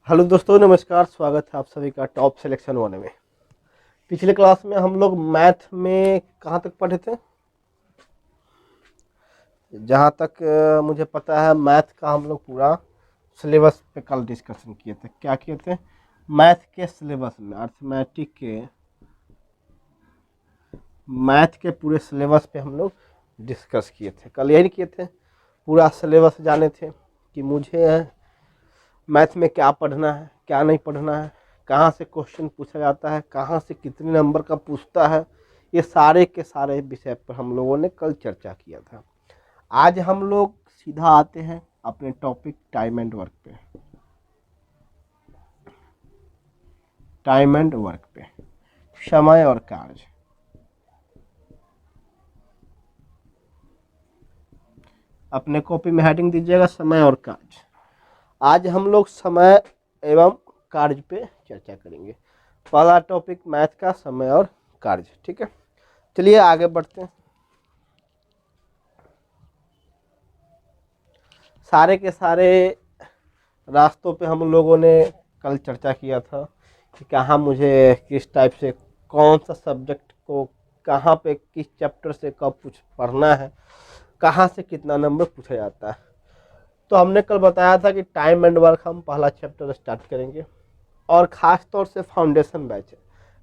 Hello दोस्तों, नमस्कार। स्वागत है आप सभी का टॉप सिलेक्शन 1 में। पिछले क्लास में हम लोग मैथ में कहाँ तक पढ़े थे? जहाँ तक मुझे पता है मैथ का हम लोग पूरा सिलेबस पे कल डिस्कशन किए थे। क्या किए थे? मैथ के सिलेबस में, अर्थमेटिक के मैथ के पूरे सिलेबस पे हम लोग डिस्कस किए थे। कल यही किए थे, पूरा सिलेबस जाने थे कि मुझे मैथ में क्या पढ़ना है, क्या नहीं पढ़ना है, कहाँ से क्वेश्चन पूछा जाता है, कहाँ से कितने नंबर का पूछता है। ये सारे के सारे विषय पर हम लोगों ने कल चर्चा किया था। आज हम लोग सीधा आते हैं अपने टॉपिक टाइम एंड वर्क पे। टाइम एंड वर्क पे, समय और कार्य। अपने कॉपी में हेडिंग दीजिएगा समय और कार्य। आज हम लोग समय एवं कार्य पे चर्चा करेंगे। पहला टॉपिक मैथ का समय और कार्य, ठीक है। चलिए आगे बढ़ते हैं। सारे के सारे रास्तों पे हम लोगों ने कल चर्चा किया था कि कहाँ मुझे किस टाइप से कौन सा सब्जेक्ट को कहाँ पे किस चैप्टर से कब कुछ पढ़ना है, कहाँ से कितना नंबर पूछा जाता है। तो हमने कल बताया था कि टाइम एंड वर्क हम पहला चैप्टर स्टार्ट करेंगे और ख़ास तौर से फाउंडेशन बैच है।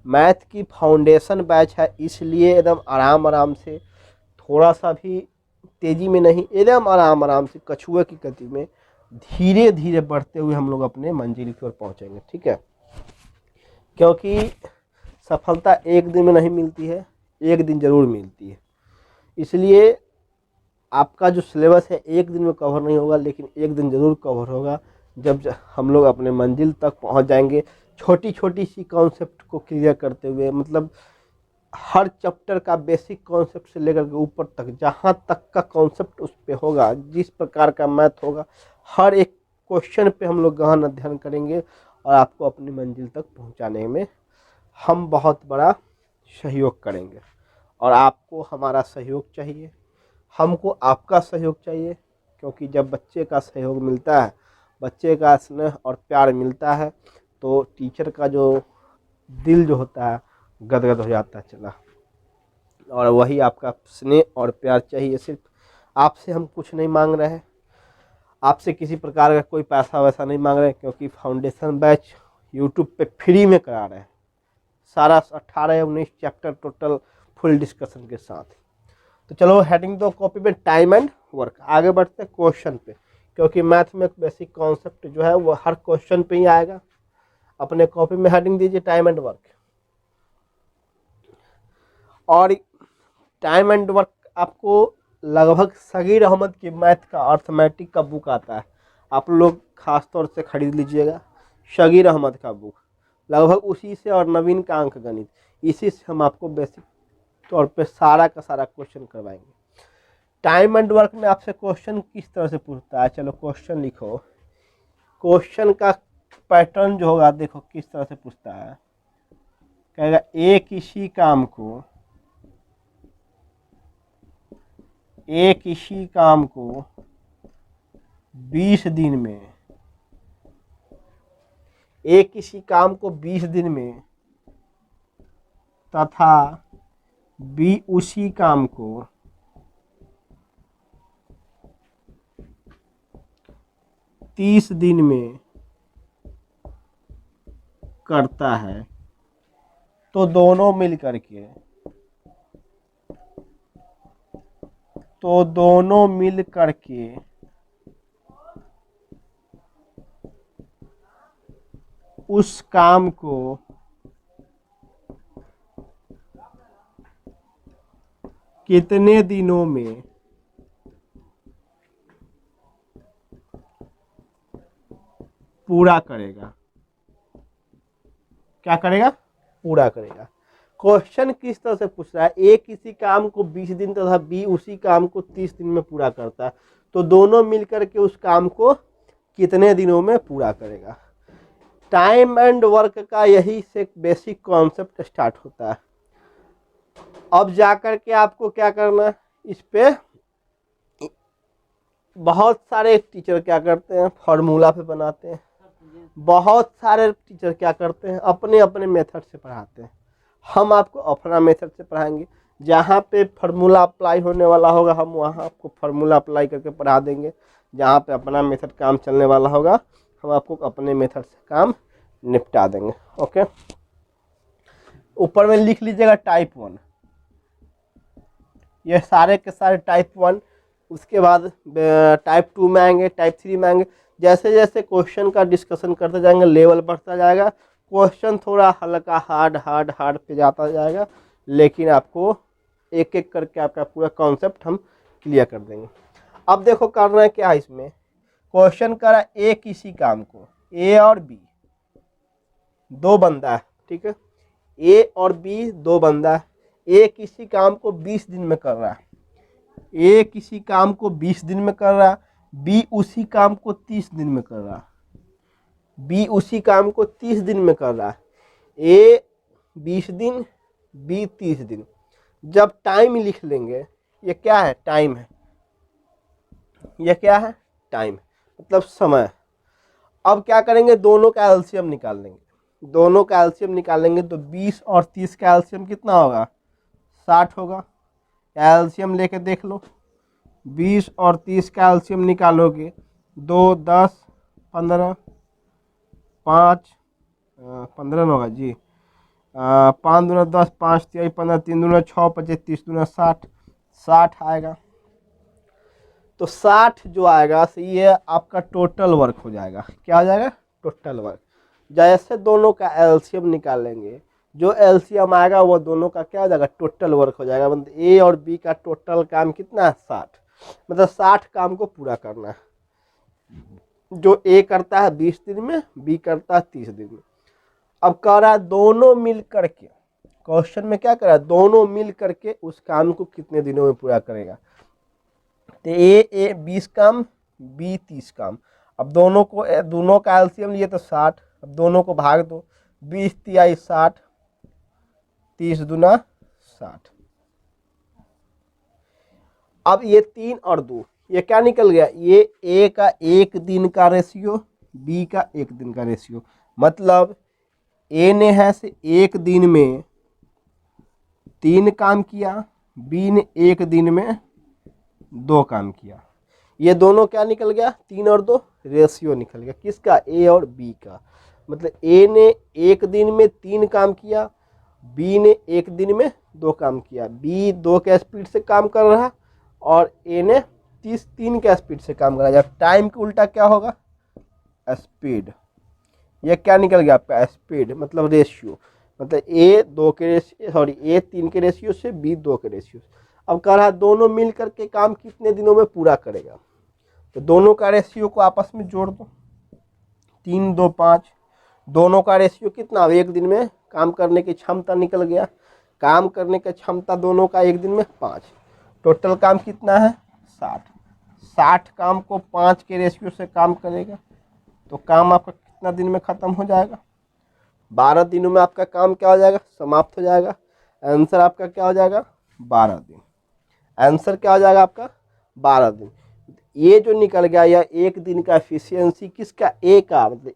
मैथ की फाउंडेशन बैच है, इसलिए एकदम आराम आराम से, थोड़ा सा भी तेज़ी में नहीं, एकदम आराम आराम से कछुए की गति में धीरे धीरे बढ़ते हुए हम लोग अपने मंजिल की ओर पहुँचेंगे, ठीक है। क्योंकि सफलता एक दिन में नहीं मिलती है, एक दिन ज़रूर मिलती है। इसलिए आपका जो सिलेबस है एक दिन में कवर नहीं होगा, लेकिन एक दिन ज़रूर कवर होगा जब हम लोग अपने मंजिल तक पहुंच जाएंगे। छोटी छोटी सी कॉन्सेप्ट को क्लियर करते हुए, मतलब हर चैप्टर का बेसिक कॉन्सेप्ट से लेकर के ऊपर तक, जहाँ तक का कॉन्सेप्ट उस पे होगा, जिस प्रकार का मैथ होगा, हर एक क्वेश्चन पे हम लोग गहन अध्ययन करेंगे और आपको अपनी मंजिल तक पहुंचाने में हम बहुत बड़ा सहयोग करेंगे। और आपको हमारा सहयोग चाहिए, हमको आपका सहयोग चाहिए। क्योंकि जब बच्चे का सहयोग मिलता है, बच्चे का स्नेह और प्यार मिलता है, तो टीचर का जो दिल जो होता है गदगद हो जाता है। चला, और वही आपका स्नेह और प्यार चाहिए। सिर्फ आपसे हम कुछ नहीं मांग रहे हैं, आपसे किसी प्रकार का कोई पैसा वैसा नहीं मांग रहे हैं, क्योंकि फाउंडेशन बैच यूट्यूब पे फ्री में करा रहे हैं, सारा 18-19 चैप्टर टोटल फुल डिस्कशन के साथ। तो चलो हेडिंग दो कॉपी पे, टाइम एंड वर्क। आगे बढ़ते हैं क्वेश्चन पे, क्योंकि मैथ में बेसिक कॉन्सेप्ट जो है वो हर क्वेश्चन पे ही आएगा। अपने कॉपी में हेडिंग दीजिए टाइम एंड वर्क। और टाइम एंड वर्क आपको लगभग सगीर अहमद की मैथ का अर्थमेटिक का बुक आता है, आप लोग खास तौर से खरीद लीजिएगा। सगीर अहमद का बुक लगभग उसी से, और नवीन का अंक गणित, इसी से हम आपको बेसिक तौर पे सारा का सारा क्वेश्चन करवाएंगे। टाइम एंड वर्क में आपसे क्वेश्चन किस तरह से पूछता है, चलो क्वेश्चन लिखो। क्वेश्चन का पैटर्न जो होगा, देखो किस तरह से पूछता है। कहेगा एक इसी काम को 20 दिन में, एक इसी काम को 20 दिन में तथा बी उसी काम को 30 दिन में करता है, तो दोनों मिल करके उस काम को कितने दिनों में पूरा करेगा। क्या करेगा? पूरा करेगा। क्वेश्चन किस तरह से पूछ रहा है, ए किसी काम को 20 दिन तथा बी उसी काम को 30 दिन में पूरा करता है, तो दोनों मिलकर के उस काम को कितने दिनों में पूरा करेगा। टाइम एंड वर्क का यही से बेसिक कॉन्सेप्ट स्टार्ट होता है। अब जाकर के आपको क्या करना है, इस पे बहुत सारे टीचर क्या करते हैं, फॉर्मूला पे बनाते हैं, बहुत सारे टीचर क्या करते हैं, अपने अपने मेथड से पढ़ाते हैं। हम आपको अपना मेथड से पढ़ाएंगे। जहाँ पे फार्मूला अप्लाई होने वाला होगा हम वहाँ आपको फार्मूला अप्लाई करके पढ़ा देंगे। जहाँ पे अपना मेथड काम चलने वाला होगा हम आपको अपने मेथड से काम निपटा देंगे। ओके, ऊपर में लिख लीजिएगा टाइप 1, ये सारे के सारे टाइप 1। उसके बाद टाइप 2 में आएंगे, टाइप 3 में आएंगे। जैसे जैसे क्वेश्चन का डिस्कशन करते जाएंगे लेवल बढ़ता जाएगा, क्वेश्चन थोड़ा हल्का हार्ड पे जाता जाएगा, लेकिन आपको एक एक करके आपका पूरा कॉन्सेप्ट हम क्लियर कर देंगे। अब देखो करना है क्या है इसमें, क्वेश्चन करा ए किसी काम को, ए और बी दो बंदा है, ठीक है, ए और बी दो बंदा है। ए किसी काम को 20 दिन में कर रहा है, ए किसी काम को 20 दिन में कर रहा है, बी उसी काम को 30 दिन में कर रहा है, बी उसी काम को 30 दिन में कर रहा है। ए 20 दिन, बी 30 दिन। जब टाइम लिख लेंगे, ये क्या है, टाइम है, ये क्या है, टाइम, मतलब समय। अब क्या करेंगे, दोनों का एलसीएम निकाल लेंगे। दोनों का एलसीएम निकालेंगे तो 20 और 30 का एलसीएम कितना होगा, 60 होगा। एलसीएम लेके देख लो, 20 और 30 का एलसीएम निकालोगे, 2 10 15 5 15 होगा जी, 5 दूना 10, 5 3 15, 3 दूना 6, 25 30 दूना 60, 60 आएगा। तो 60 जो आएगा तो ये आपका टोटल वर्क हो जाएगा। क्या हो जाएगा, टोटल वर्क। जैसे दोनों का एलसीएम निकालेंगे, जो एलसीएम आएगा वो दोनों का क्या हो जाएगा, टोटल वर्क हो जाएगा। मतलब ए और बी का टोटल काम कितना है, 60। मतलब 60 काम को पूरा करना है। जो ए करता है 20 दिन में, बी करता है 30 दिन में। अब कह रहा है दोनों मिल करके, क्वेश्चन में क्या कर रहा है, दोनों मिल करके उस काम को कितने दिनों में पूरा करेगा। तो ए 20 काम, बी 30 काम। अब दोनों का एलसीएम लिए तो 60। अब दोनों को भाग दो, 20 तिहाई 60, 30 दूना 60। अब ये 3 और 2 ये क्या निकल गया, ये ए का 1 दिन का रेशियो, बी का 1 दिन का रेशियो। मतलब ए ने है से 1 दिन में 3 काम किया, बी ने 1 दिन में 2 काम किया। ये दोनों क्या निकल गया, 3 और 2 रेशियो निकल गया, किसका, ए और बी का। मतलब ए ने 1 दिन में 3 काम किया, बी ने 1 दिन में 2 काम किया। बी 2 के स्पीड से काम कर रहा और ए ने 3 के स्पीड से काम कर रहा। जब टाइम के उल्टा क्या होगा, स्पीड। ये क्या निकल गया आपका, स्पीड, मतलब रेशियो। मतलब ए 3 के रेशियो से बी 2 के रेशियो से। अब कह रहा है दोनों मिल करके काम कितने दिनों में पूरा करेगा। तो दोनों का रेशियो को आपस में जोड़ दो, 3 2 5। दोनों का रेशियो कितना, 1 दिन में काम करने की क्षमता निकल गया। काम करने की क्षमता दोनों का 1 दिन में 5। टोटल काम कितना है, 60। 60 काम को 5 के रेशियो से काम करेगा तो काम आपका कितना दिन में ख़त्म हो जाएगा, 12 दिनों में आपका काम क्या हो जाएगा, समाप्त हो जाएगा। आंसर आपका क्या हो जाएगा, 12 दिन। आंसर क्या हो जाएगा आपका, 12 दिन। ये जो निकल गया यह 1 दिन का एफिशिएंसी किसका, ए का। मतलब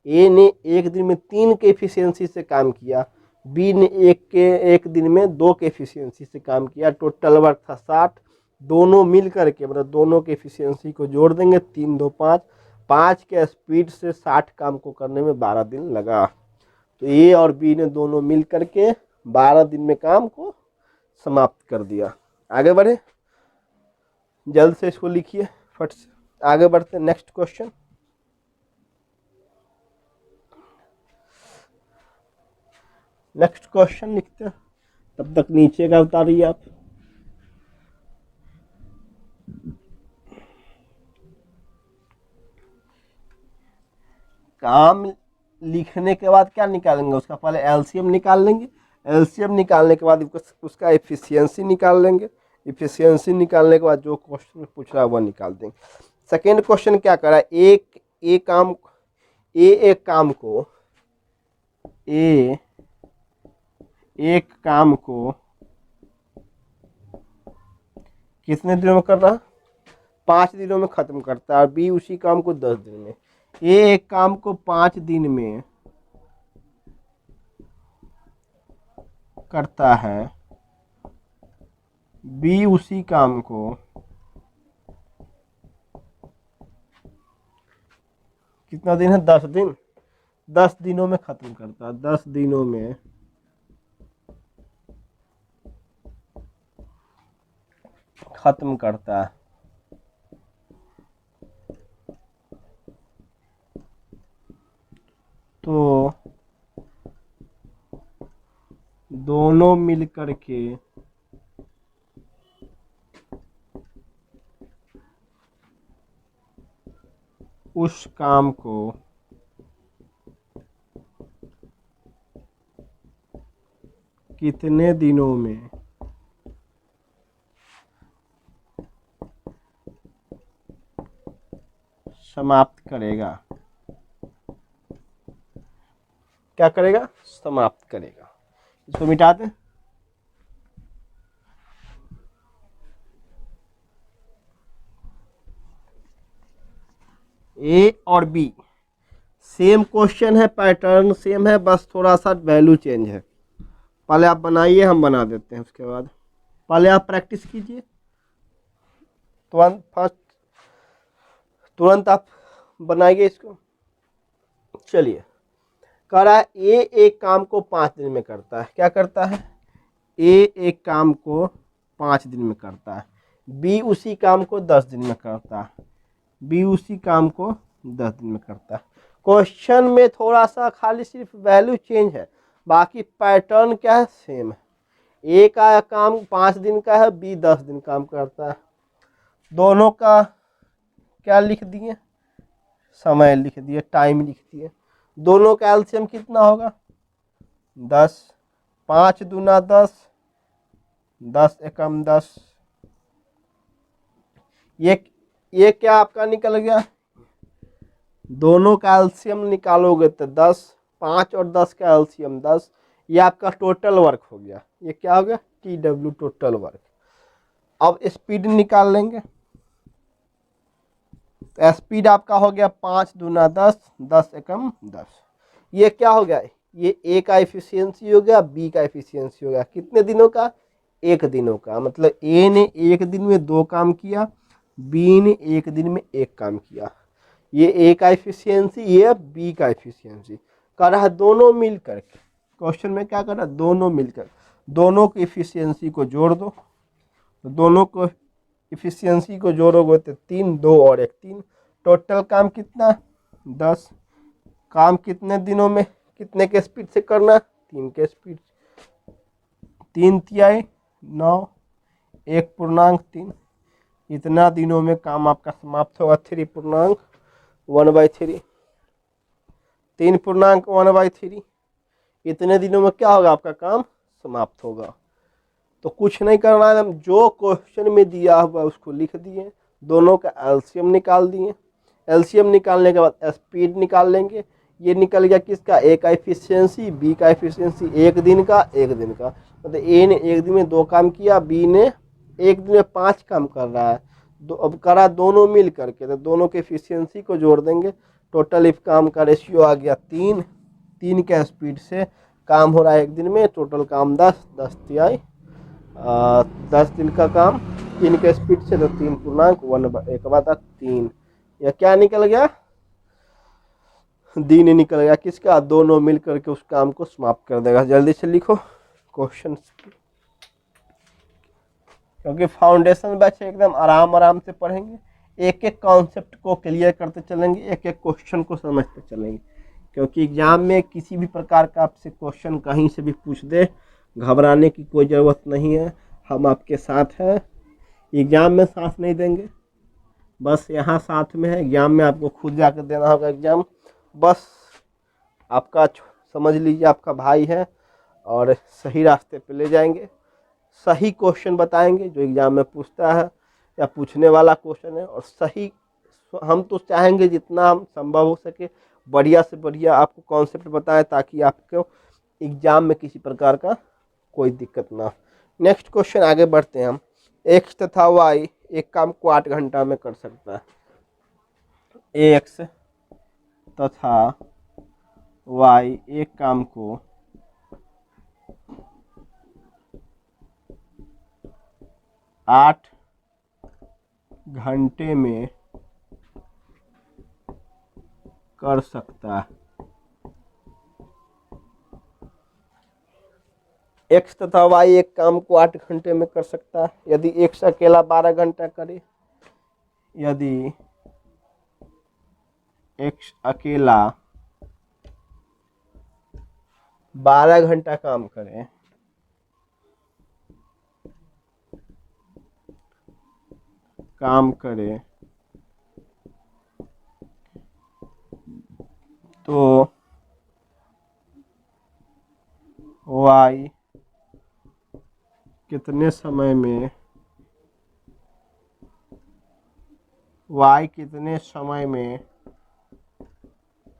ए ने 1 दिन में 3 के एफिशिएंसी से काम किया, बी ने 1 दिन में 2 के एफिशिएंसी से काम किया। टोटल वर्क था 60। दोनों मिल करके मतलब दोनों के एफिशिएंसी को जोड़ देंगे, 3 2 5। 5 के स्पीड से 60 काम को करने में 12 दिन लगा। तो ए और बी ने दोनों मिल करके 12 दिन में काम को समाप्त कर दिया। आगे बढ़े, जल्द से इसको लिखिए फट से। आगे बढ़ते नेक्स्ट क्वेश्चन। नेक्स्ट क्वेश्चन लिखते हैं, तब तक नीचे का उतारिए आप। काम लिखने के बाद क्या निकालेंगे, उसका पहले एलसीएम निकाल लेंगे। एलसीएम निकालने के बाद उसका एफिशिएंसी निकाल लेंगे। एफिशिएंसी निकालने के बाद जो क्वेश्चन पूछ रहा है वह निकाल देंगे। सेकेंड क्वेश्चन क्या करा, एक काम को कितने दिनों में कर रहा है, 5 दिनों में खत्म करता है, और बी उसी काम को 10 दिन में। ए एक काम को 5 दिन में करता है, बी उसी काम को कितना दिन है, 10 दिन, 10 दिनों में खत्म करता है, 10 दिनों में खत्म करता है। तो दोनों मिलकर के उस काम को कितने दिनों में समाप्त करेगा, क्या करेगा, समाप्त करेगा। इसको मिटा दें। ए और बी सेम क्वेश्चन है, पैटर्न सेम है, बस थोड़ा सा वैल्यू चेंज है। पहले आप बनाइए, हम बना देते हैं उसके बाद। पहले आप प्रैक्टिस कीजिए, तुरंत आप बनाइए इसको। चलिए, कह रहा है ए एक काम को 5 दिन में करता है। क्या करता है, ए एक काम को 5 दिन में करता है, बी उसी काम को 10 दिन में करता है, बी उसी काम को 10 दिन में करता है। क्वेश्चन में थोड़ा सा खाली सिर्फ वैल्यू चेंज है, बाकी पैटर्न क्या है, सेम है। ए का काम 5 दिन का है, बी 10 दिन काम करता है। दोनों का क्या लिख दिए, समय लिख दिए, टाइम लिख दिए। दोनों का एलसीएम कितना होगा, 10, 5 दूना 10, 10 एकम 10। ये क्या आपका निकल गया, दोनों का एलसीएम निकालोगे तो 10, 5 और 10 का एलसीएम 10। ये आपका टोटल वर्क हो गया। ये क्या हो गया, TW टोटल वर्क। अब स्पीड निकाल लेंगे, तो स्पीड आपका हो गया 5 दूना 10, 10 एकम 10। ये क्या हो गया, ये ए का एफिशिएंसी हो गया, बी का एफिशिएंसी हो गया। कितने दिनों का, 1 दिनों का। मतलब ए ने 1 दिन में 2 काम किया, बी ने 1 दिन में 1 काम किया। ये ए का एफिशिएंसी, ये बी का एफिशिएंसी। कर रहा है दोनों मिलकर, क्वेश्चन में क्या कर रहा है, दोनों मिलकर, दोनों की एफिशिएंसी को जोड़ दो। तो दोनों को एफिशिएंसी को जोड़ोगे तो 3, 2 और 1, 3। टोटल काम कितना, 10। काम कितने दिनों में, कितने के स्पीड से करना, 3 के स्पीड। 3 तिहाई 9, 1.3। इतना दिनों में काम आपका समाप्त होगा। 3.1/3, 3.1/3। इतने दिनों में क्या होगा, आपका काम समाप्त होगा। तो कुछ नहीं करना है, हम जो क्वेश्चन में दिया हुआ उसको लिख दिए, दोनों का एलसीएम निकाल दिए। एलसीएम निकालने के बाद स्पीड निकाल लेंगे। ये निकल गया किसका, ए का एफिशिएंसी, बी का एफिशिएंसी। 1 दिन का, 1 दिन का। मतलब ए ने 1 दिन में 2 काम किया, बी ने 1 दिन में 5 काम कर रहा है। अब करा दोनों मिल करके, तो दोनों के एफिशिएंसी को जोड़ देंगे। टोटल इफ काम का रेशियो आ गया 3। 3 के स्पीड से काम हो रहा है 1 दिन में। टोटल काम 10, 10 तिहाई 10 दिन का काम 3 के स्पीड से, तो 3.1/3। यह क्या निकल गया, दिन निकल गया किसका, दोनों मिल करके उस काम को समाप्त कर देगा। जल्दी से लिखो क्वेश्चन, क्योंकि फाउंडेशन बैच एकदम आराम से पढ़ेंगे। एक एक कॉन्सेप्ट को क्लियर करते चलेंगे, एक एक क्वेश्चन को समझते चलेंगे। क्योंकि एग्जाम में किसी भी प्रकार का आपसे क्वेश्चन कहीं से भी पूछ दे, घबराने की कोई ज़रूरत नहीं है। हम आपके साथ हैं, एग्ज़ाम में साथ नहीं देंगे, बस यहाँ साथ में है। एग्ज़ाम में आपको खुद जाकर देना होगा एग्ज़ाम। बस आपका समझ लीजिए आपका भाई है, और सही रास्ते पे ले जाएंगे। सही क्वेश्चन बताएंगे जो एग्ज़ाम में पूछता है या पूछने वाला क्वेश्चन है, और सही हम तो चाहेंगे जितना हम संभव हो सके बढ़िया से बढ़िया आपको कॉन्सेप्ट बताएं, ताकि आपको एग्ज़ाम में किसी प्रकार का कोई दिक्कत ना। नेक्स्ट क्वेश्चन आगे बढ़ते हैं हम। एक्स तथा वाई एक काम को 8 घंटा में कर सकता है। ए एक्स तथा y एक काम को 8 घंटे में कर सकता है। x तथा y एक काम को 8 घंटे में कर सकता है यदि x अकेला 12 घंटा करे। यदि x अकेला 12 घंटा काम करे तो y कितने समय में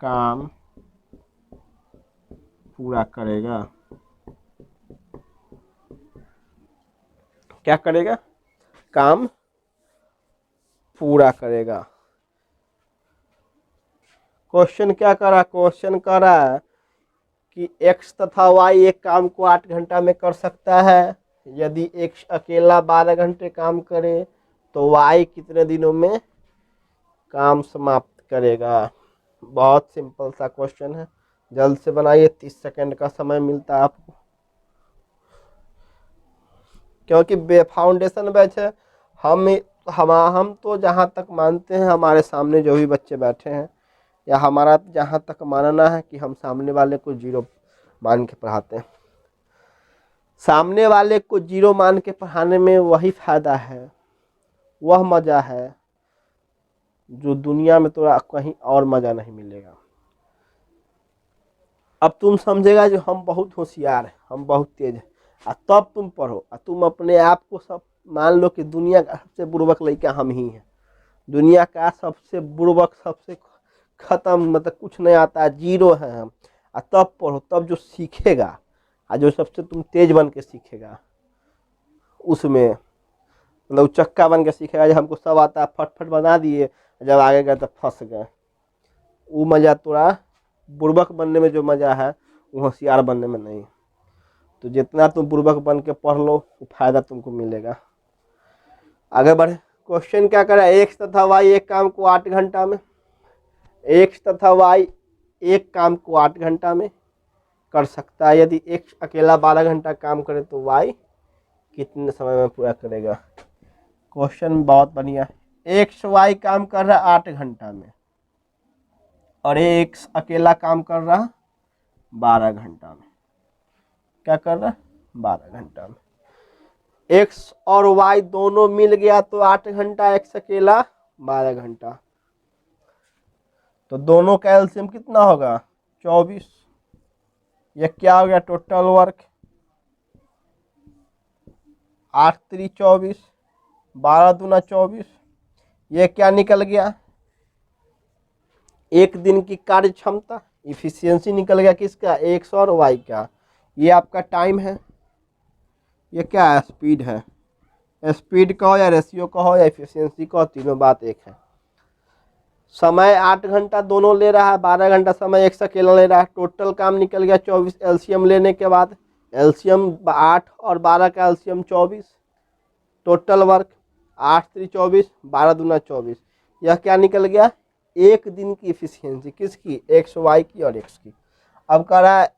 काम पूरा करेगा। क्या करेगा? काम पूरा करेगा। क्वेश्चन क्या कर रहा है? क्वेश्चन कर रहा है कि x तथा y एक काम को 8 घंटा में कर सकता है। यदि x अकेला 12 घंटे काम करे तो y कितने दिनों में काम समाप्त करेगा। बहुत सिंपल सा क्वेश्चन है, जल्द से बनाइए। 30 सेकंड का समय मिलता है आपको, क्योंकि फाउंडेशन बैच है। हम तो जहाँ तक मानते हैं, हमारे सामने जो भी बच्चे बैठे हैं, या हमारा जहाँ तक मानना है कि हम सामने वाले को जीरो मान के पढ़ाते हैं। सामने वाले को जीरो मान के पढ़ाने में वही फायदा है, वह मज़ा है जो दुनिया में तो कहीं और मज़ा नहीं मिलेगा। अब तुम समझेगा जो हम बहुत होशियार हैं, हम बहुत तेज हैं, और तब तुम पढ़ो और तुम अपने आप को सब मान लो कि दुनिया का सबसे बुर्बक लड़का हम ही हैं। दुनिया का सबसे बुर्बक, सबसे ख़त्म, मतलब कुछ नहीं आता है, जीरो है हम। और तब पढ़ो, तब जो सीखेगा और जो सबसे तुम तेज बन के सीखेगा, उसमें मतलब चक्का बन के सीखेगा। जब हमको सब आता है, फटफट बना दिए, जब आगे गए तो फंस गए। वो मज़ा थोड़ा बुर्बक बनने में जो मज़ा है, वो होशियार बनने में नहीं। तो जितना तुम बुर्बक बन के पढ़ लो, वो फायदा तुमको मिलेगा। आगे बढ़े। क्वेश्चन क्या करे? x तथा y एक काम को 8 घंटा में, x तथा y एक काम को 8 घंटा में कर सकता है। यदि x अकेला 12 घंटा काम करे तो y कितने समय में पूरा करेगा। क्वेश्चन बहुत बढ़िया है। x y काम कर रहा है 8 घंटा में, और x अकेला काम कर रहा है 12 घंटा में। क्या कर रहा है? 12 घंटा में। x और y दोनों मिल गया तो 8 घंटा, x अकेला 12 घंटा। तो दोनों का एलसीएम कितना होगा? 24। ये क्या हो गया? टोटल वर्क 8 3 24, 12 दूना 24। ये क्या निकल गया? एक दिन की कार्य क्षमता, इफिशियंसी निकल गया। किसका? एक्स और वाई का। ये आपका टाइम है, ये क्या है? स्पीड है। स्पीड का हो या रेशियो का हो या इफिशियंसी का हो, तीनों बात एक है। समय 8 घंटा दोनों ले रहा है, 12 घंटा समय एक अकेला ले रहा है। टोटल काम निकल गया 24। एलसीएम लेने के बाद एलसीएम 8 और 12 का एलसीएम 24। टोटल वर्क 8 3 24, 12 दूना 24। यह क्या निकल गया? एक दिन की इफिशियंसी। किसकी? एक्स वाई की और एक्स की। अब कह रहा है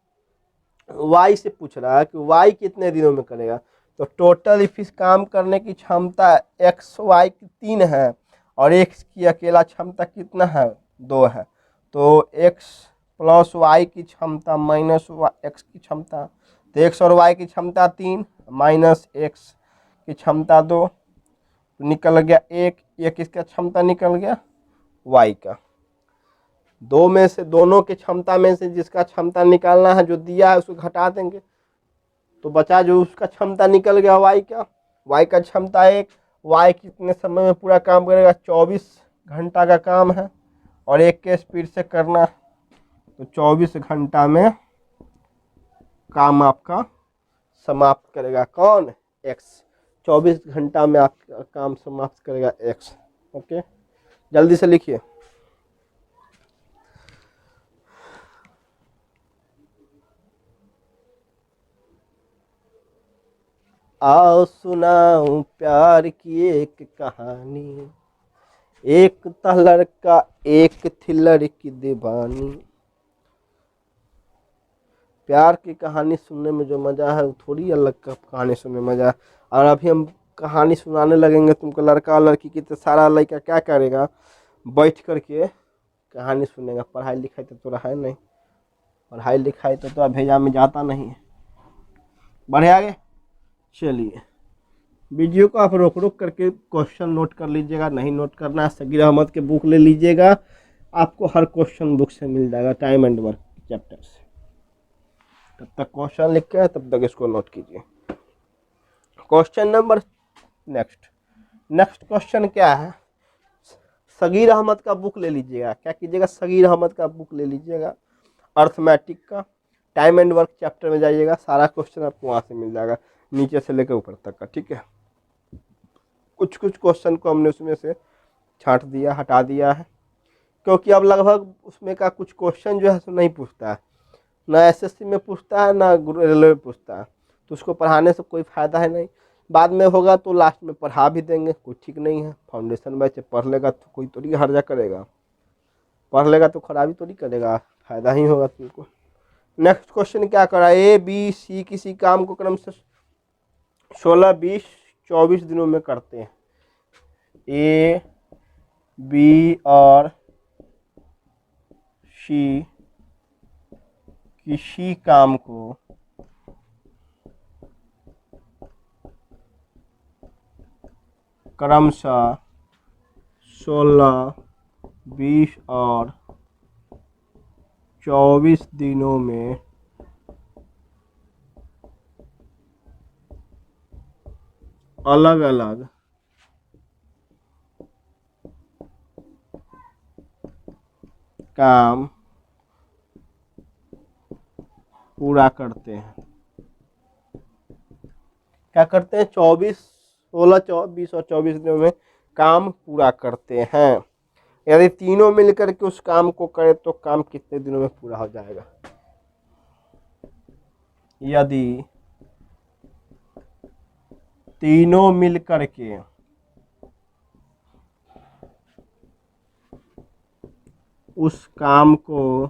वाई से पूछ रहा है कि वाई कितने दिनों में करेगा। तो टोटल काम करने की क्षमता एक्स वाई की 3 है, और एक्स की अकेला क्षमता कितना है? 2 है। तो एक्स प्लस वाई की क्षमता माइनस एक्स की क्षमता, तो एक्स और वाई की क्षमता 3 माइनस एक्स की क्षमता 2, तो निकल गया 1। ये किसका क्षमता निकल गया? वाई का। दो में से, दोनों की क्षमता में से जिसका क्षमता निकालना है, जो दिया है उसको घटा देंगे, तो बचा जो उसका क्षमता निकल गया वाई का। वाई का क्षमता 1। वाई कितने समय में पूरा काम करेगा? 24 घंटा का काम है, और 1 के स्पीड से करना, तो 24 घंटा में काम आपका समाप्त करेगा। कौन? एक्स। 24 घंटा में आपका काम समाप्त करेगा एक्स। ओके, जल्दी से लिखिए। आओ सुनाऊं प्यार की एक कहानी, एक था लड़का एक थी लड़की दीवानी। प्यार की कहानी सुनने में जो मज़ा है वो थोड़ी अलग का कहानी सुनने में मज़ा है। और अभी हम कहानी सुनाने लगेंगे तुमको लड़का और लड़की की, तो सारा लड़का क्या करेगा, बैठ करके कहानी सुनेगा। पढ़ाई लिखाई तो तोरा है नहीं, पढ़ाई लिखाई तो तोरा भेजा में जाता नहीं है। बढ़े आगे, चलिए वीडियो को आप रोक रोक करके क्वेश्चन नोट कर लीजिएगा। नहीं नोट करना है, सगीर अहमद के बुक ले लीजिएगा, आपको हर क्वेश्चन बुक से मिल जाएगा, टाइम एंड वर्क चैप्टर से। तब तक क्वेश्चन लिख के तब तक इसको नोट कीजिए। क्वेश्चन नंबर नेक्स्ट क्वेश्चन क्या है, सगीर अहमद का बुक ले लीजिएगा। क्या कीजिएगा, सगीर अहमद का बुक ले लीजिएगा, अर्थमेटिक का टाइम एंड वर्क चैप्टर में जाइएगा। सारा क्वेश्चन आपको वहाँ से मिल जाएगा, नीचे से लेकर ऊपर तक का, ठीक है। कुछ क्वेश्चन को हमने उसमें से छांट दिया, हटा दिया है, क्योंकि अब लगभग उसमें का कुछ क्वेश्चन जो है सो नहीं पूछता है, ना एसएससी में पूछता है ना रेलवे में पूछता है। तो उसको पढ़ाने से कोई फ़ायदा है नहीं, बाद में होगा तो लास्ट में पढ़ा भी देंगे, कोई ठीक नहीं है। फाउंडेशन बैच पढ़ लेगा तो कोई थोड़ी हर्जा करेगा, पढ़ लेगा तो खराबी थोड़ी करेगा, फ़ायदा ही होगा तुमको। नेक्स्ट क्वेश्चन क्या करा, ए बी सी किसी काम को क्रम से 16, 20, 24 दिनों में करते हैं। ए बी और सी किसी काम को क्रमशः 16, 20 और 24 दिनों में अलग अलग काम पूरा करते हैं। क्या करते हैं, 16, 20 और 24 दिनों में काम पूरा करते हैं। यदि तीनों मिलकर के उस काम को करें तो काम कितने दिनों में पूरा हो जाएगा। यदि तीनों मिलकर के उस काम को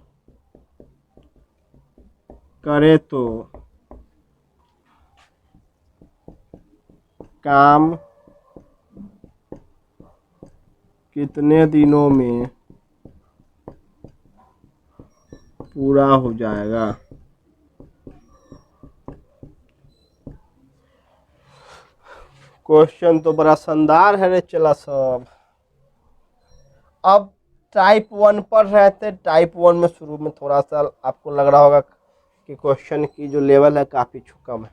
करे तो काम कितने दिनों में पूरा हो जाएगा। क्वेश्चन तो बड़ा शानदार है रे चला सब। अब टाइप 1 पढ़ रहे थे, टाइप 1 में शुरू में थोड़ा सा आपको लग रहा होगा कि क्वेश्चन की जो लेवल है काफ़ी कम है।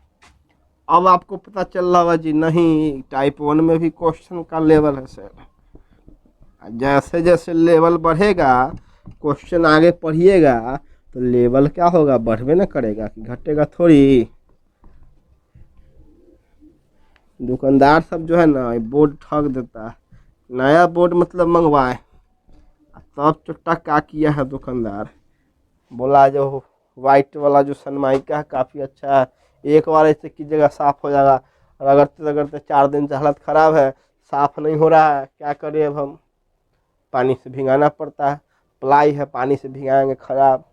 अब आपको पता चल रहा होगा जी नहीं, टाइप 1 में भी क्वेश्चन का लेवल है सर। जैसे जैसे लेवल बढ़ेगा, क्वेश्चन आगे पढ़िएगा तो लेवल क्या होगा, बढ़वे ना करेगा कि घटेगा थोड़ी। दुकानदार सब जो है ना बोर्ड ठग देता है, नया बोर्ड मतलब मंगवाए, तब चुट्टा क्या किया है दुकानदार, बोला जो वाइट वाला जो सनमाइका है काफ़ी अच्छा है, एक बार ऐसे कीजिएगा साफ़ हो जाएगा। और रगड़ते रगड़ते 4 दिन से हालत ख़राब है, साफ़ नहीं हो रहा है, क्या करें अब हम, पानी से भिगाना पड़ता है। प्लाई है, पानी से भिगाएंगे ख़राब,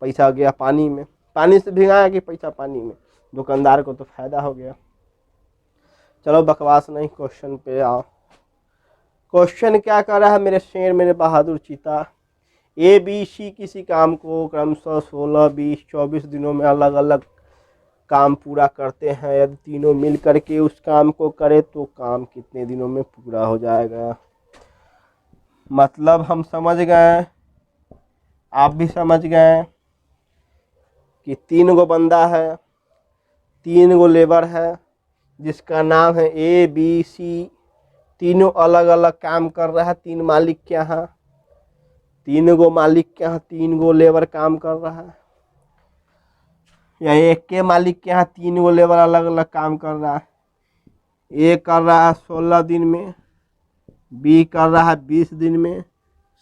पैसा गया पानी में, पानी से भिगाया कि पैसा पानी में, दुकानदार को तो फ़ायदा हो गया। चलो बकवास नहीं, क्वेश्चन पे आओ। क्वेश्चन क्या कर रहा है मेरे शेर मेरे बहादुर चीता, ए बी सी किसी काम को क्रमशः 16, 20, 24 दिनों में अलग अलग काम पूरा करते हैं। यदि तीनों मिल करके उस काम को करे तो काम कितने दिनों में पूरा हो जाएगा। मतलब हम समझ गए, आप भी समझ गए कि 3 गो बंदा है, 3 गो लेबर है, जिसका नाम है ए बी सी। तीनों अलग अलग काम कर रहा है, 3 मालिक के यहाँ, 3 गो मालिक के यहाँ 3 गो लेबर काम कर रहा है, या एक के मालिक के यहाँ 3 गो लेबर अलग अलग काम कर रहा है। ए कर रहा है 16 दिन में, बी कर रहा है 20 दिन में,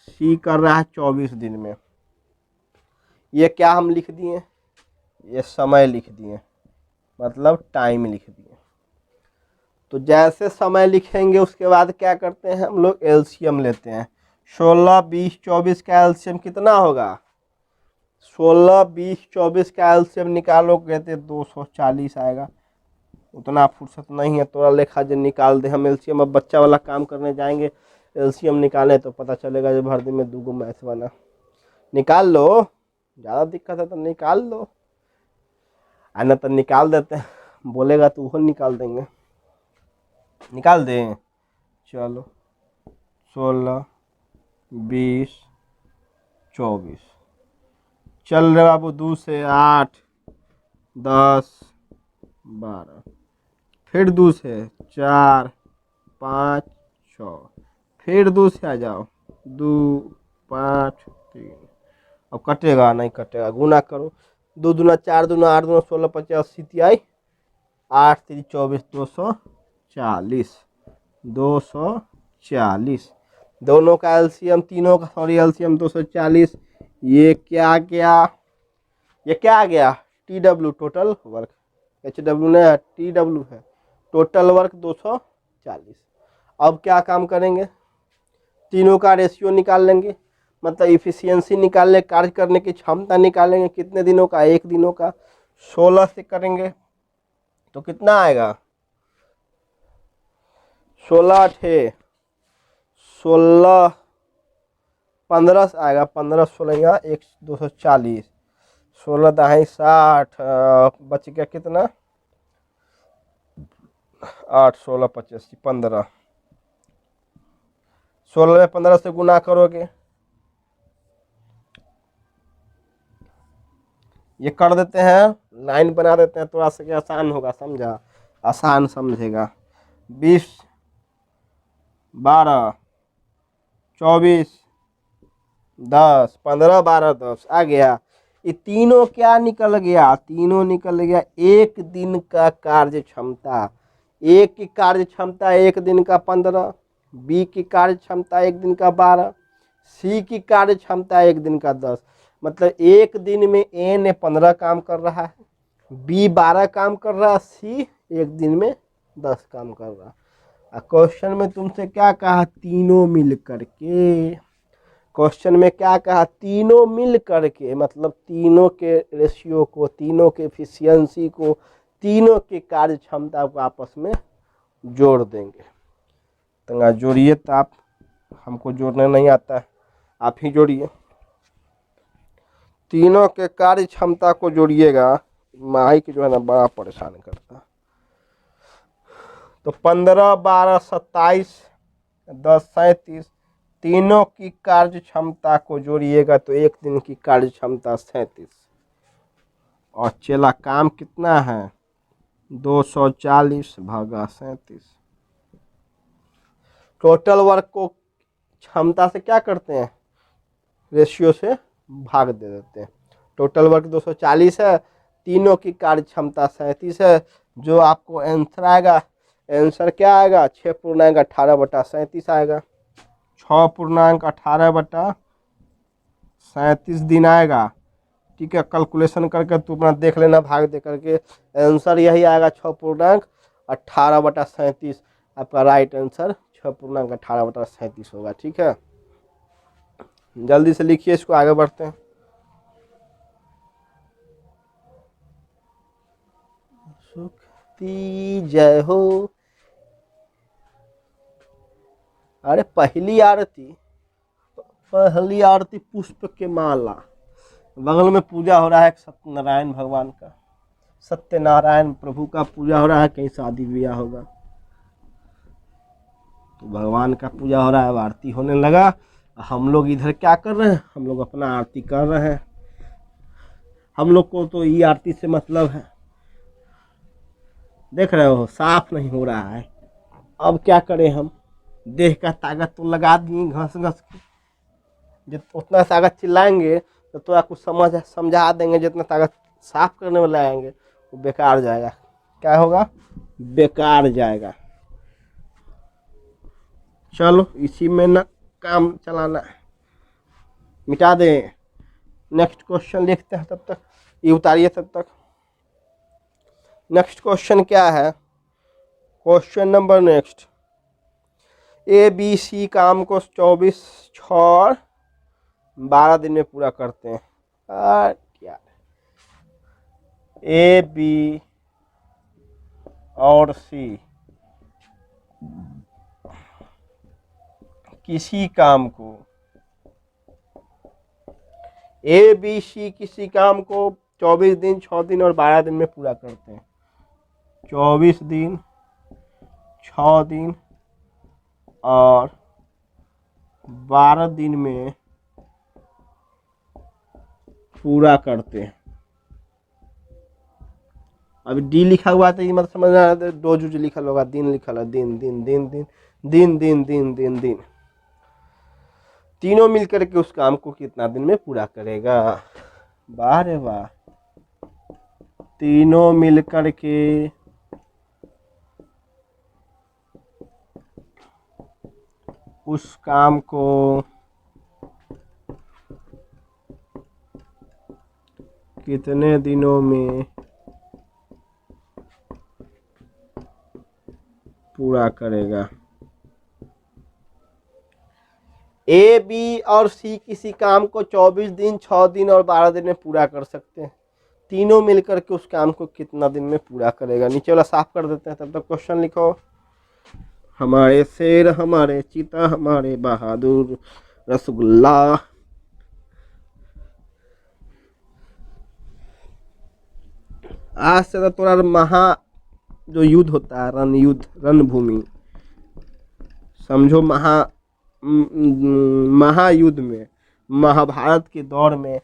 सी कर रहा है 24 दिन में। ये क्या हम लिख दिए, ये समय लिख दिए, मतलब टाइम लिख दिए। तो जैसे समय लिखेंगे उसके बाद क्या करते हैं हम लोग, एलसीएम लेते हैं। 16, 20, 24 का एलसीएम कितना होगा? 16, 20, 24 का एलसीएम निकालोगे तो 240 आएगा। उतना फुर्सत नहीं है, थोड़ा लेखा जो निकाल दे हम एलसीएम। अब बच्चा वाला काम करने जाएंगे, एलसीएम निकालें तो पता चलेगा जो भर दिन में 2 मैथ बना। निकाल लो, ज़्यादा दिक्कत है तो निकाल लो, आना तो निकाल देते हैं, बोलेगा तो वो निकाल देंगे। निकाल दें, चलो 16, 20, 24, चल रहे बाबू 2 से 8, 10, 12, फिर 2 से 4, 5, 6, फिर 2 से आ जाओ 2, 5, 3। अब कटेगा नहीं, कटेगा, गुना करो। 2 दूना 4 दूना 8 दूना 16, 50, 80 तिहाई 8 3 24, 240, 240। दोनों का एलसीएम, तीनों का सॉरी एलसीएम 240। ये क्या गया, ये क्या आ गया? T W total work, H W नहीं टी डब्ल्यू है, टोटल वर्क 240। अब क्या काम करेंगे, तीनों का रेशियो निकाल लेंगे, मतलब इफिशियंसी निकाल ले, कार्य करने की क्षमता निकालेंगे। कितने दिनों का? 1 दिनों का। 16 से करेंगे तो कितना आएगा? 16 थे 16, 15 आएगा, 15 16 1 240, 16 दहाई 60, बच गया कितना? 8 16 85 15। 16 में 15 से गुना करोगे, ये कर देते हैं, लाइन बना देते हैं, थोड़ा सा क्या आसान होगा, समझा? आसान समझेगा। 20, 12, 24, 10, 15, 12, 10 आ गया। ये तीनों क्या निकल गया? तीनों निकल गया 1 दिन का कार्य क्षमता। ए की कार्य क्षमता 1 दिन का 15, बी की कार्य क्षमता 1 दिन का 12, सी की कार्य क्षमता 1 दिन का 10। मतलब 1 दिन में ए ने 15 काम कर रहा है, बी 12 काम कर रहा है, सी 1 दिन में 10 काम कर रहा है। क्वेश्चन में तुमसे क्या कहा? तीनों मिल करके। क्वेश्चन में क्या कहा? तीनों मिल करके, मतलब तीनों के रेशियो को, तीनों के एफिशिएंसी को, तीनों की कार्य क्षमता को आपस में जोड़ देंगे। तो जोड़िए, तो आप, हमको जोड़ने नहीं आता है, आप ही जोड़िए। तीनों के कार्य क्षमता को जोड़िएगा, माइक जो है ना बड़ा परेशान करता। तो 15, 12, 27, 10, 37, तीनों की कार्य क्षमता को जोड़िएगा तो 1 दिन की कार्य क्षमता 37। और चला काम कितना है? 240 भागा 37। टोटल वर्क को क्षमता से क्या करते हैं? रेशियो से भाग दे देते हैं। टोटल वर्क 240 है, तीनों की कार्य क्षमता 37 है। जो आपको आंसर आएगा, आंसर क्या आएगा? 6.18/37 आएगा। 6.18/37 दिन आएगा। ठीक है, कैलकुलेशन करके तू अपना देख लेना, भाग दे करके। आंसर यही आएगा 6.18/37। आपका राइट आंसर 6.18/37 होगा। ठीक है, जल्दी से लिखिए, इसको आगे बढ़ते हैं। सुखती जय हो। अरे पहली आरती पुष्प के माला। बगल में पूजा हो रहा है सत्यनारायण भगवान का, सत्यनारायण प्रभु का पूजा हो रहा है। कहीं शादी ब्याह होगा तो भगवान का पूजा हो रहा है, आरती होने लगा। हम लोग इधर क्या कर रहे हैं? हम लोग अपना आरती कर रहे हैं। हम लोग को तो ये आरती से मतलब है। देख रहे हो, साफ नहीं हो रहा है। अब क्या करें हम? देह का ताकत तो लगा दिए घस घस के, जित उतना ताकत चिल्लाएंगे तो थोड़ा कुछ समझा देंगे, जितना ताकत साफ करने में लगाएंगे वो बेकार जाएगा। क्या होगा? बेकार जाएगा। चलो इसी में ना काम चलाना है, मिटा दें। नेक्स्ट क्वेश्चन लिखते हैं, तब तक ये उतारिए। तब तक नेक्स्ट क्वेश्चन क्या है? Question number next. A B C काम को 24 और 12 दिन में पूरा करते हैं। यार ए बी और सी किसी काम को ए बी सी किसी काम को 24 दिन, 6 दिन और 12 दिन में पूरा करते हैं। 24 दिन, 6 दिन और 12 दिन में पूरा करते हैं। अभी डी लिखा हुआ था, ये मतलब समझ रहा है, दो जो लिखा होगा, दिन लिखा होगा, दिन दिन दिन दिन दिन दिन दिन दिन दिन तीनों मिलकर के उस काम को कितना दिन में पूरा करेगा। वाह रे वाह, तीनों मिलकर के उस काम को कितने दिनों में पूरा करेगा। ए बी और सी किसी काम को 24 दिन, 6 दिन और 12 दिन में पूरा कर सकते हैं। तीनों मिलकर के उस काम को कितना दिन में पूरा करेगा। नीचे वाला साफ कर देते हैं, तब तक क्वेश्चन लिखो। हमारे शेर, हमारे चीता, हमारे बहादुर रसगुल्ला। आज से तो थोड़ा जो युद्ध होता है, रण युद्ध, रणभूमि समझो, महायुद्ध में, महाभारत के दौर में,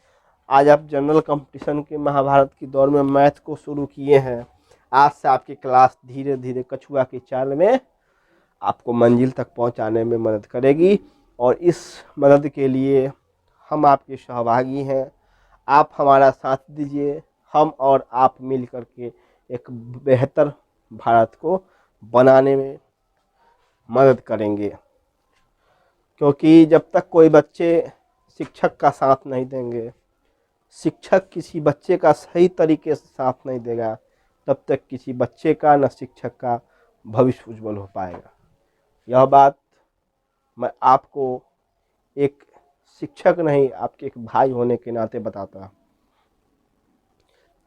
आज आप जनरल कंपटीशन के महाभारत के दौर में मैथ को शुरू किए हैं। आज से आपकी क्लास धीरे धीरे कछुआ की चाल में आपको मंजिल तक पहुंचाने में मदद करेगी, और इस मदद के लिए हम आपके सहभागी हैं। आप हमारा साथ दीजिए, हम और आप मिल करके एक बेहतर भारत को बनाने में मदद करेंगे। क्योंकि जब तक कोई बच्चे शिक्षक का साथ नहीं देंगे, शिक्षक किसी बच्चे का सही तरीके से साथ नहीं देगा, तब तक किसी बच्चे का न शिक्षक का भविष्य उज्जवल हो पाएगा। यह बात मैं आपको एक शिक्षक नहीं, आपके एक भाई होने के नाते बताता।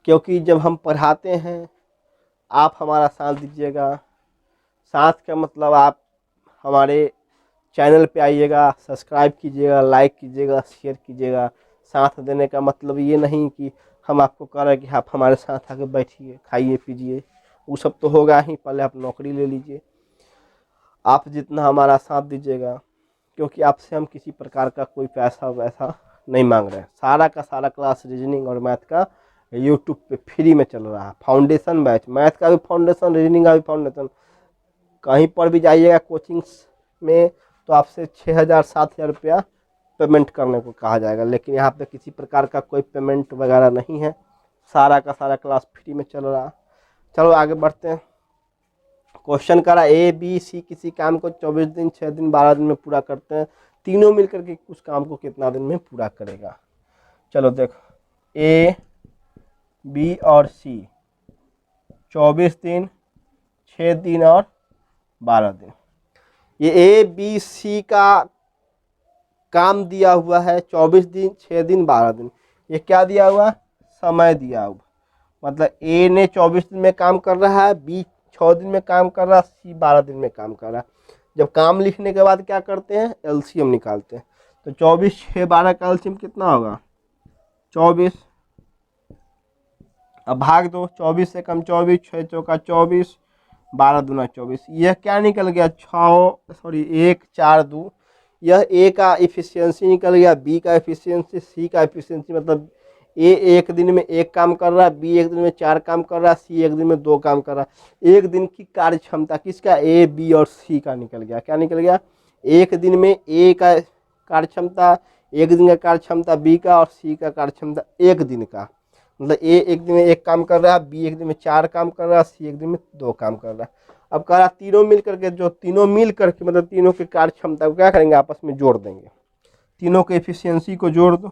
क्योंकि जब हम पढ़ाते हैं, आप हमारा साथ दीजिएगा। साथ का मतलब आप हमारे चैनल पे आइएगा, सब्सक्राइब कीजिएगा, लाइक कीजिएगा, शेयर कीजिएगा। साथ देने का मतलब ये नहीं कि हम आपको कह रहे हैं कि आप हमारे साथ आके बैठिए, खाइए पीजिए, वो सब तो होगा ही। पहले आप नौकरी ले लीजिए। आप जितना हमारा साथ दीजिएगा, क्योंकि आपसे हम किसी प्रकार का कोई पैसा वैसा नहीं मांग रहे हैं। सारा का सारा क्लास रीजनिंग और मैथ का यूट्यूब पे फ्री में चल रहा है। फाउंडेशन बैच, मैथ का भी फाउंडेशन, रीजनिंग का भी फाउंडेशन। कहीं पर भी जाइएगा कोचिंग्स में तो आपसे 6,000 7,000 रुपया पेमेंट करने को कहा जाएगा, लेकिन यहाँ पे किसी प्रकार का कोई पेमेंट वगैरह नहीं है। सारा का सारा क्लास फ्री में चल रहा है। चलो आगे बढ़ते हैं। क्वेश्चन करा, ए बी सी किसी काम को 24 दिन, 6 दिन, 12 दिन में पूरा करते हैं। तीनों मिलकर के उस काम को कितना दिन में पूरा करेगा। चलो देखो, ए बी और सी 24 दिन, 6 दिन और 12 दिन। ये ए बी सी का काम दिया हुआ है 24 दिन, 6 दिन, 12 दिन। ये क्या दिया हुआ, समय दिया हुआ। मतलब ए ने 24 दिन में काम कर रहा है, बी 6 दिन में काम कर रहा है, सी 12 दिन में काम कर रहा है। जब काम लिखने के बाद क्या करते हैं, एलसीएम निकालते हैं। तो 24, 6, 12 का एलसीएम कितना होगा, 24। अब भाग दो, 24 से कम 24, 6 चौका 24, 12 दूना 24। यह क्या निकल गया, 1 4 2। यह ए का इफिशियंसी निकल गया, बी का इफिशियंसी, सी का इफिशियंसी। मतलब ए एक दिन में 1 काम कर रहा है, बी एक दिन में 4 काम कर रहा है, सी एक दिन में 2 काम कर रहा है। एक दिन की कार्य क्षमता किसका, ए बी और सी का निकल गया। क्या निकल गया, एक दिन में ए का कार्य क्षमता, एक दिन का कार्य क्षमता बी का, और सी का कार्य क्षमता एक दिन का। मतलब ए एक दिन में 1 काम कर रहा है, बी एक दिन में 4 काम कर रहा है, सी एक दिन में 2 काम कर रहा है। अब कह रहा तीनों मिल करके, जो तीनों मिल करके मतलब तीनों की कार्य क्षमता को क्या करेंगे, आपस में जोड़ देंगे। तीनों के एफिशिएंसी को जोड़ दो,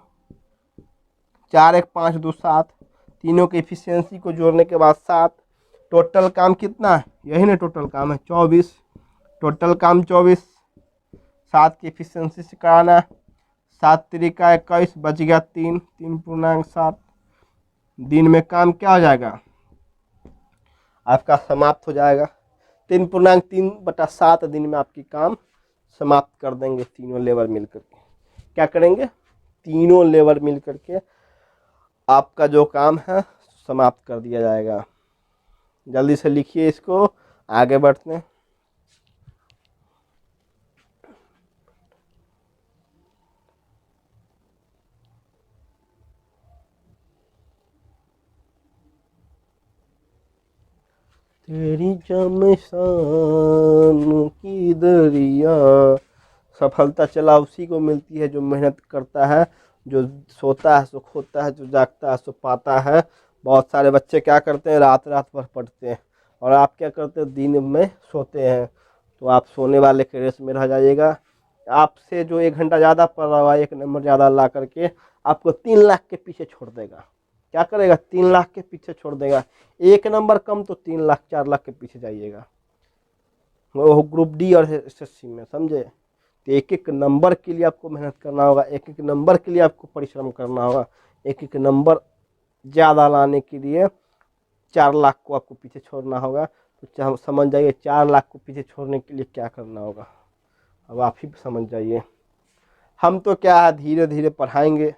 4 1 5 2 7। तीनों के एफिशिएंसी को जोड़ने के बाद 7, टोटल काम कितना है, यही ना टोटल काम है 24। टोटल काम 24, 7 की एफिशिएंसी से कराना है। 7 तरीका 21, बच गया 3, 3.7। दिन में काम क्या हो जाएगा आपका, समाप्त हो जाएगा। 3.3/7 दिन में आपकी काम समाप्त कर देंगे तीनों लेबर मिल करके। क्या करेंगे, तीनों लेबर मिल करके आपका जो काम है समाप्त कर दिया जाएगा। जल्दी से लिखिए इसको, आगे बढ़ते हैं। तेरी जमशान की दरिया, सफलता चला उसी को मिलती है जो मेहनत करता है, जो सोता है सो खोता है, जो जागता है सो पाता है। बहुत सारे बच्चे क्या करते हैं, रात रात भर पढ़ते हैं, और आप क्या करते हैं, दिन में सोते हैं। तो आप सोने वाले के रेस में रह जाइएगा। आपसे जो 1 घंटा ज़्यादा पढ़ रहा हुआ, 1 नंबर ज़्यादा ला करके आपको 3 लाख के पीछे छोड़ देगा। क्या करेगा, 3 लाख के पीछे छोड़ देगा। 1 नंबर कम तो 3 लाख 4 लाख के पीछे जाइएगा, वो ग्रुप डी और एसएससी में, समझे। तो एक एक नंबर के लिए आपको मेहनत करना होगा, एक एक नंबर के लिए आपको परिश्रम करना होगा। एक एक नंबर ज़्यादा लाने के लिए 4 लाख को आपको पीछे छोड़ना होगा। तो समझ जाइए 4 लाख को पीछे छोड़ने के लिए क्या करना होगा, अब आप ही समझ जाइए। हम तो क्या है, धीरे धीरे पढ़ाएंगे।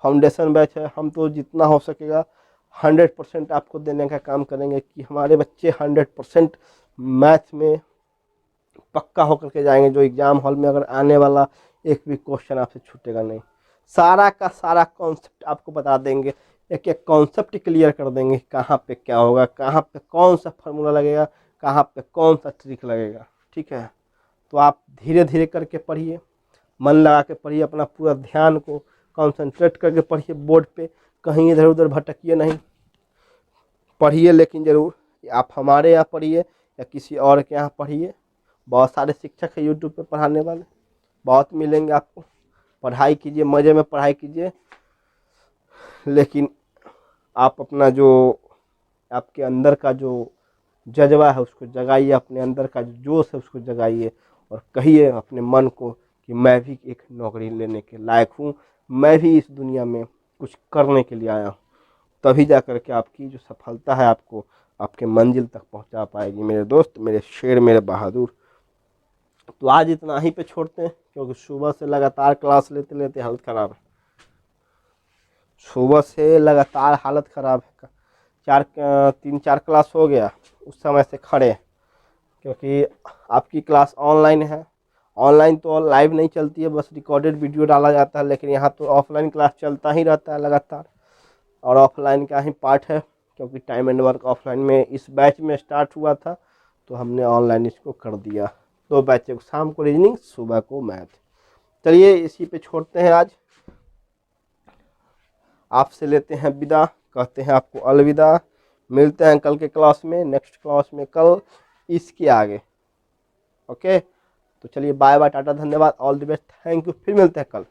फाउंडेशन बैच है, हम तो जितना हो सकेगा 100% आपको देने का काम करेंगे कि हमारे बच्चे 100% मैथ में पक्का होकर के जाएंगे। जो एग्ज़ाम हॉल में अगर आने वाला एक भी क्वेश्चन आपसे छूटेगा नहीं। सारा का सारा कॉन्सेप्ट आपको बता देंगे, एक एक कॉन्सेप्ट क्लियर कर देंगे, कहाँ पे क्या होगा, कहाँ पे कौन सा फार्मूला लगेगा, कहाँ पे कौन सा ट्रिक लगेगा। ठीक है, तो आप धीरे धीरे करके पढ़िए, मन लगा के पढ़िए, अपना पूरा ध्यान को कंसंट्रेट करके पढ़िए बोर्ड पे, कहीं इधर उधर भटकिए नहीं। पढ़िए लेकिन ज़रूर, आप हमारे यहाँ पढ़िए या किसी और के यहाँ पढ़िए। बहुत सारे शिक्षक है यूट्यूब पे पढ़ाने वाले, बहुत मिलेंगे आपको। पढ़ाई कीजिए, मज़े में पढ़ाई कीजिए, लेकिन आप अपना जो आपके अंदर का जो जज्बा है उसको जगाइए, अपने अंदर का जो जोश है उसको जगाइए, और कहिए अपने मन को कि मैं भी एक नौकरी लेने के लायक हूँ, मैं भी इस दुनिया में कुछ करने के लिए आया हूँ। तभी जा कर के आपकी जो सफलता है आपको आपके मंजिल तक पहुंचा पाएगी मेरे दोस्त, मेरे शेर, मेरे बहादुर। तो आज इतना ही पे छोड़ते हैं, क्योंकि सुबह से लगातार क्लास लेते लेते हालत ख़राब है। सुबह से लगातार हालत ख़राब है। 3-4 क्लास हो गया उस समय से खड़े, क्योंकि आपकी क्लास ऑनलाइन है। ऑनलाइन तो लाइव नहीं चलती है, बस रिकॉर्डेड वीडियो डाला जाता है, लेकिन यहाँ तो ऑफलाइन क्लास चलता ही रहता है लगातार, और ऑफलाइन का ही पार्ट है, क्योंकि टाइम एंड वर्क ऑफलाइन में इस बैच में स्टार्ट हुआ था, तो हमने ऑनलाइन इसको कर दिया। 2 बैच, शाम को रीजनिंग, सुबह को मैथ। चलिए इसी पे छोड़ते हैं आज, आपसे लेते हैं विदा, कहते हैं आपको अलविदा। मिलते हैं कल के क्लास में, नेक्स्ट क्लास में कल इसके आगे। ओके, तो चलिए बाय बाय, टाटा, धन्यवाद, all the best, thank you. फिर मिलते हैं कल।